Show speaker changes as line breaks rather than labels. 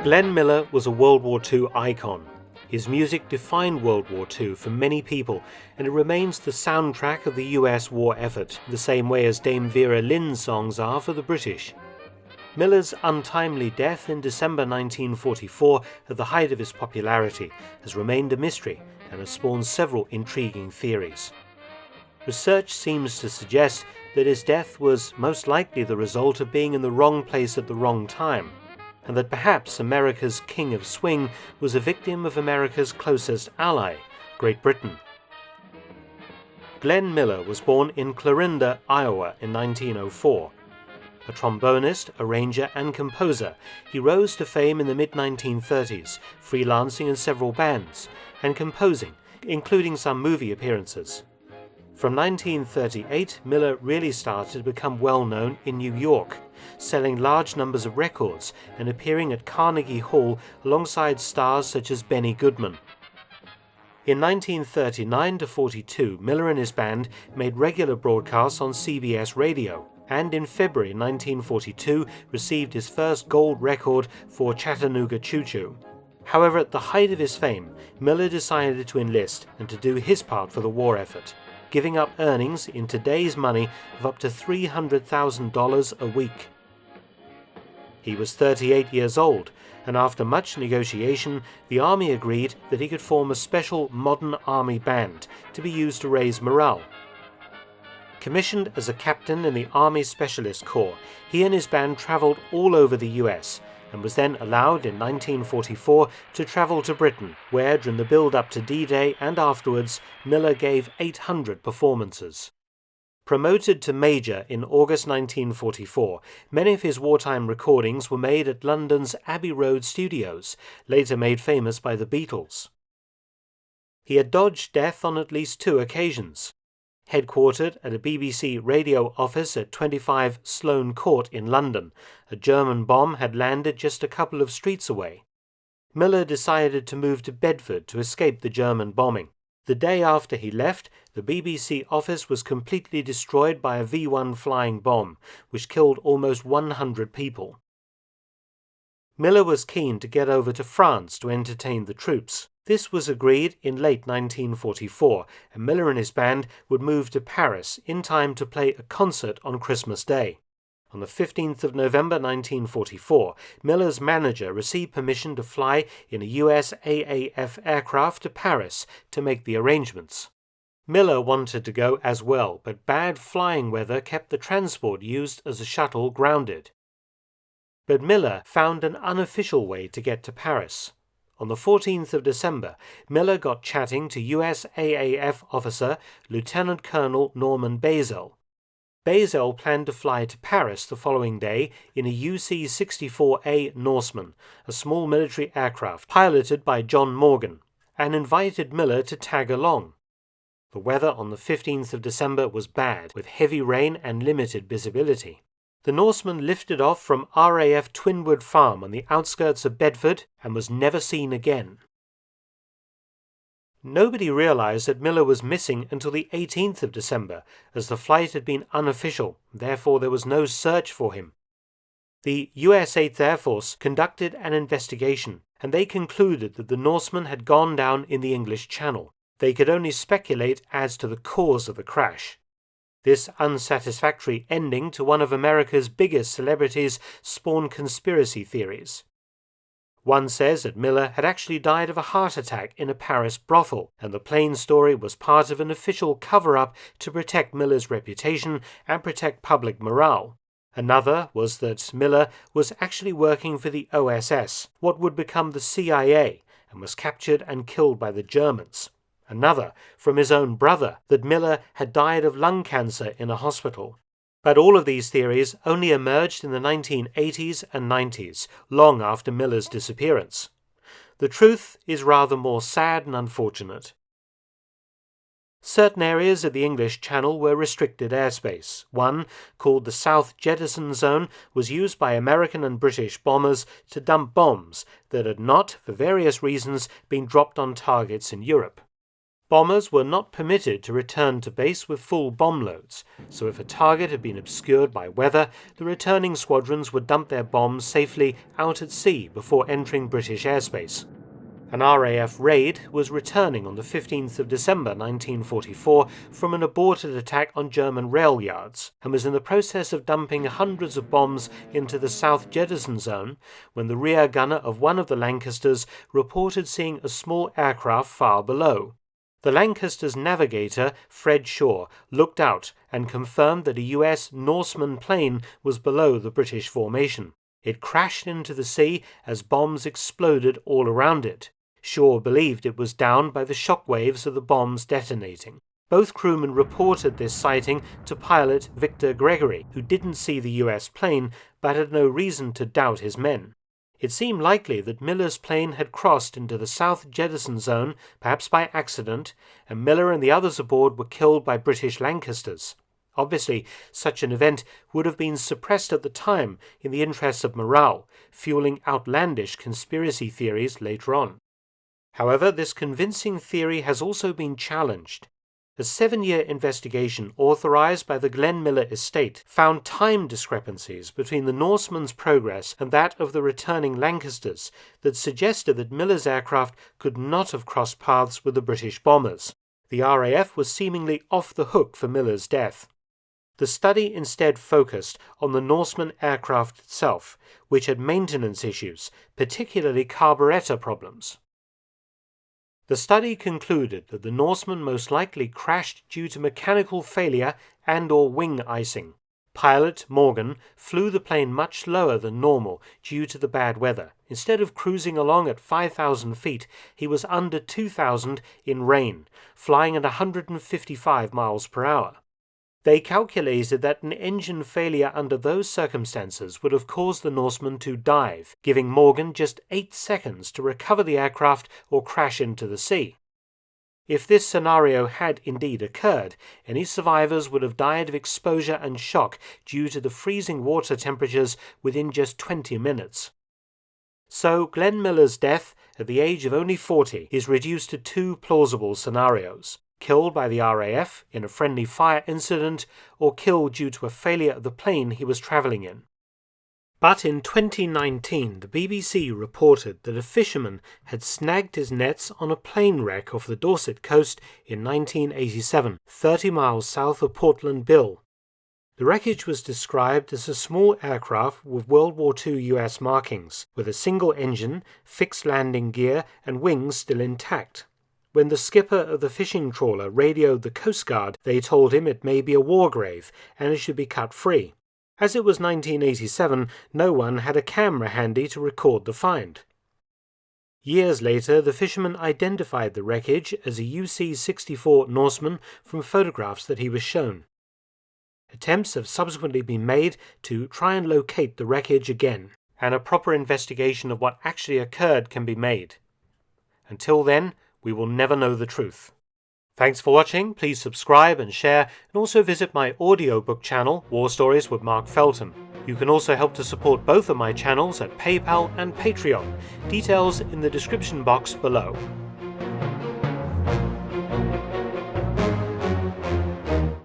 Glenn Miller was a World War II icon. His music defined World War II for many people, and it remains the soundtrack of the US war effort, the same way as Dame Vera Lynn's songs are for the British. Miller's untimely death in December 1944, at the height of his popularity, has remained a mystery and has spawned several intriguing theories. Research seems to suggest that his death was most likely the result of being in the wrong place at the wrong time, and that perhaps America's King of Swing was a victim of America's closest ally, Great Britain. Glenn Miller was born in Clarinda, Iowa in 1904. A trombonist, arranger, and composer, he rose to fame in the mid-1930s, freelancing in several bands, and composing, including some movie appearances. From 1938, Miller really started to become well known in New York, selling large numbers of records and appearing at Carnegie Hall alongside stars such as Benny Goodman. In 1939-42, Miller and his band made regular broadcasts on CBS radio, and in February 1942 received his first gold record for Chattanooga Choo Choo. However, at the height of his fame, Miller decided to enlist and to do his part for the war effort, giving up earnings in today's money of up to $300,000 a week. He was 38 years old, and after much negotiation, the Army agreed that he could form a special modern Army band to be used to raise morale. Commissioned as a captain in the Army Specialist Corps, he and his band traveled all over the US, and was then allowed in 1944 to travel to Britain, where during the build-up to D-Day and afterwards, Miller gave 800 performances. Promoted to Major in August 1944, many of his wartime recordings were made at London's Abbey Road studios, later made famous by the Beatles. He had dodged death on at least 2 occasions. Headquartered at a BBC radio office at 25 Sloane Court in London, a German bomb had landed just a couple of streets away. Miller decided to move to Bedford to escape the German bombing. The day after he left, the BBC office was completely destroyed by a V-1 flying bomb, which killed almost 100 people. Miller was keen to get over to France to entertain the troops. This was agreed in late 1944, and Miller and his band would move to Paris in time to play a concert on Christmas Day. On the 15th of November 1944, Miller's manager received permission to fly in a US AAF aircraft to Paris to make the arrangements. Miller wanted to go as well, but bad flying weather kept the transport used as a shuttle grounded. But Miller found an unofficial way to get to Paris. On the 14th of December, Miller got chatting to US AAF officer Lieutenant Colonel Norman Bazel. Bazel planned to fly to Paris the following day in a UC-64A Norseman, a small military aircraft piloted by John Morgan, and invited Miller to tag along. The weather on the 15th of December was bad, with heavy rain and limited visibility. The Norseman lifted off from RAF Twinwood Farm on the outskirts of Bedford and was never seen again. Nobody realized that Miller was missing until the 18th of December, as the flight had been unofficial, therefore there was no search for him. The US 8th Air Force conducted an investigation, and they concluded that the Norseman had gone down in the English Channel. They could only speculate as to the cause of the crash. This unsatisfactory ending to one of America's biggest celebrities spawned conspiracy theories. One says that Miller had actually died of a heart attack in a Paris brothel, and the plane story was part of an official cover-up to protect Miller's reputation and protect public morale. Another was that Miller was actually working for the OSS, what would become the CIA, and was captured and killed by the Germans. Another, from his own brother, that Miller had died of lung cancer in a hospital. But all of these theories only emerged in the 1980s and 90s, long after Miller's disappearance. The truth is rather more sad and unfortunate. Certain areas of the English Channel were restricted airspace. One, called the South Jettison Zone, was used by American and British bombers to dump bombs that had not, for various reasons, been dropped on targets in Europe. Bombers were not permitted to return to base with full bomb loads, so if a target had been obscured by weather, the returning squadrons would dump their bombs safely out at sea before entering British airspace. An RAF raid was returning on the 15th of December 1944 from an aborted attack on German rail yards, and was in the process of dumping hundreds of bombs into the South Jettison Zone when the rear gunner of one of the Lancasters reported seeing a small aircraft far below. The Lancaster's navigator, Fred Shaw, looked out and confirmed that a US Norseman plane was below the British formation. It crashed into the sea as bombs exploded all around it. Shaw believed it was down by the shock waves of the bombs detonating. Both crewmen reported this sighting to pilot Victor Gregory, who didn't see the US plane but had no reason to doubt his men. It seemed likely that Miller's plane had crossed into the South Jettison Zone, perhaps by accident, and Miller and the others aboard were killed by British Lancasters. Obviously, such an event would have been suppressed at the time in the interests of morale, fueling outlandish conspiracy theories later on. However, this convincing theory has also been challenged. A 7-year investigation authorized by the Glenn Miller estate found time discrepancies between the Norseman's progress and that of the returning Lancasters that suggested that Miller's aircraft could not have crossed paths with the British bombers. The RAF was seemingly off the hook for Miller's death. The study instead focused on the Norseman aircraft itself, which had maintenance issues, particularly carburetor problems. The study concluded that the Norseman most likely crashed due to mechanical failure and/or wing icing. Pilot Morgan flew the plane much lower than normal due to the bad weather. Instead of cruising along at 5,000 feet, he was under 2,000 in rain, flying at 155 miles per hour. They calculated that an engine failure under those circumstances would have caused the Norseman to dive, giving Morgan just 8 seconds to recover the aircraft or crash into the sea. If this scenario had indeed occurred, any survivors would have died of exposure and shock due to the freezing water temperatures within just 20 minutes. So Glenn Miller's death, at the age of only 40, is reduced to 2 plausible scenarios: killed by the RAF in a friendly fire incident, or killed due to a failure of the plane he was travelling in. But in 2019, the BBC reported that a fisherman had snagged his nets on a plane wreck off the Dorset coast in 1987, 30 miles south of Portland Bill. The wreckage was described as a small aircraft with World War II US markings, with a single engine, fixed landing gear, and wings still intact. When the skipper of the fishing trawler radioed the Coast Guard, they told him it may be a war grave and it should be cut free. As it was 1987, no one had a camera handy to record the find. Years later, the fisherman identified the wreckage as a UC-64 Norseman from photographs that he was shown. Attempts have subsequently been made to try and locate the wreckage again, and a proper investigation of what actually occurred can be made. Until then, we will never know the truth. Thanks for watching. Please subscribe and share, and also visit my audiobook channel, War Stories with Mark Felton. You can also help to support both of my channels at PayPal and Patreon. Details in the description box below.